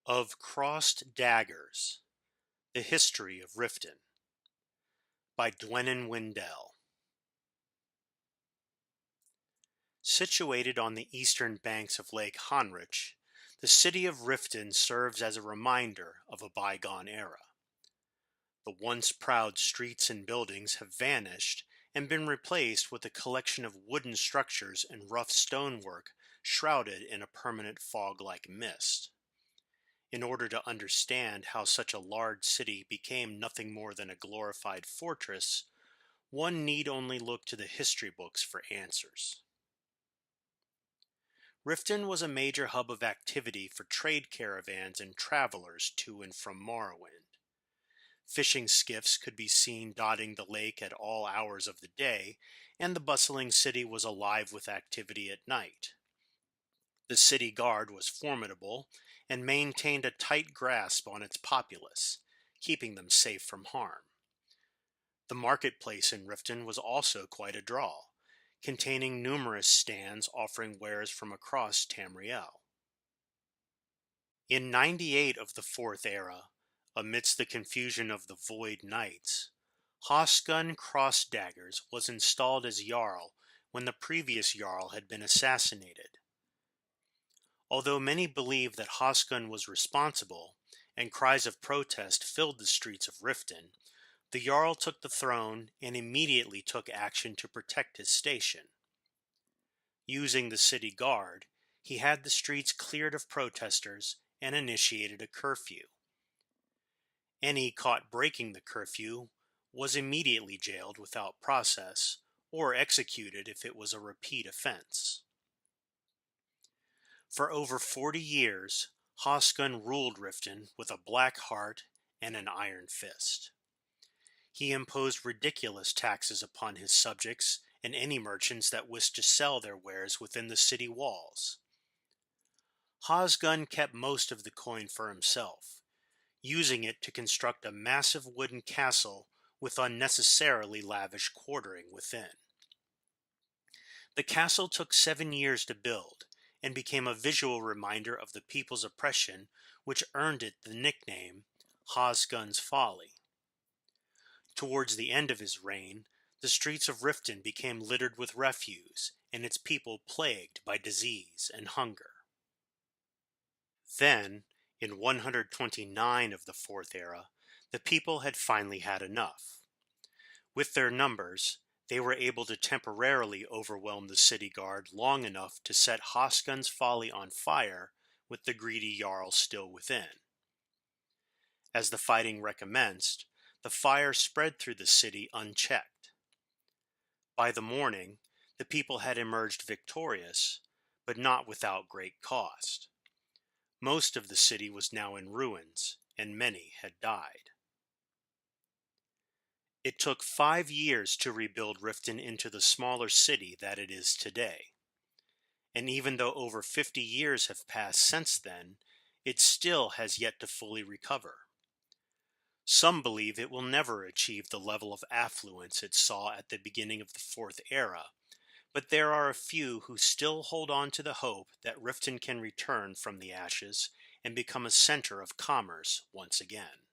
Of Crossed Daggers, The History of Riften, by Dwennan Wendell. Situated on the eastern banks of Lake Hanrich, the city of Riften serves as a reminder of a bygone era. The once proud streets and buildings have vanished and been replaced with a collection of wooden structures and rough stonework shrouded in a permanent fog-like mist. In order to understand how such a large city became nothing more than a glorified fortress, one need only look to the history books for answers. Riften was a major hub of activity for trade caravans and travelers to and from Morrowind. Fishing skiffs could be seen dotting the lake at all hours of the day, and the bustling city was alive with activity at night. The city guard was formidable and maintained a tight grasp on its populace, keeping them safe from harm. The marketplace in Riften was also quite a draw, containing numerous stands offering wares from across Tamriel. In 98 of the Fourth Era, amidst the confusion of the Void Knights, Hosgun Crossdaggers was installed as Jarl when the previous Jarl had been assassinated. Although many believe that Hosgun was responsible, and cries of protest filled the streets of Riften, the Jarl took the throne and immediately took action to protect his station. Using the city guard, he had the streets cleared of protesters and initiated a curfew. Any caught breaking the curfew was immediately jailed without process, or executed if it was a repeat offense. For over 40 years, Hosgun ruled Riften with a black heart and an iron fist. He imposed ridiculous taxes upon his subjects and any merchants that wished to sell their wares within the city walls. Hosgun kept most of the coin for himself, using it to construct a massive wooden castle with unnecessarily lavish quartering within. The castle took 7 years to build, and became a visual reminder of the people's oppression, which earned it the nickname Hosgun's Folly. Towards the end of his reign, the streets of Riften became littered with refuse, and its people plagued by disease and hunger. Then, in 129 of the Fourth Era, the people had finally had enough. With their numbers, they were able to temporarily overwhelm the city guard long enough to set Hosgun's Folly on fire with the greedy Jarl still within. As the fighting recommenced, the fire spread through the city unchecked. By the morning, the people had emerged victorious, but not without great cost. Most of the city was now in ruins, and many had died. It took 5 years to rebuild Riften into the smaller city that it is today. And even though over 50 years have passed since then, it still has yet to fully recover. Some believe it will never achieve the level of affluence it saw at the beginning of the Fourth Era, but there are a few who still hold on to the hope that Riften can return from the ashes and become a center of commerce once again.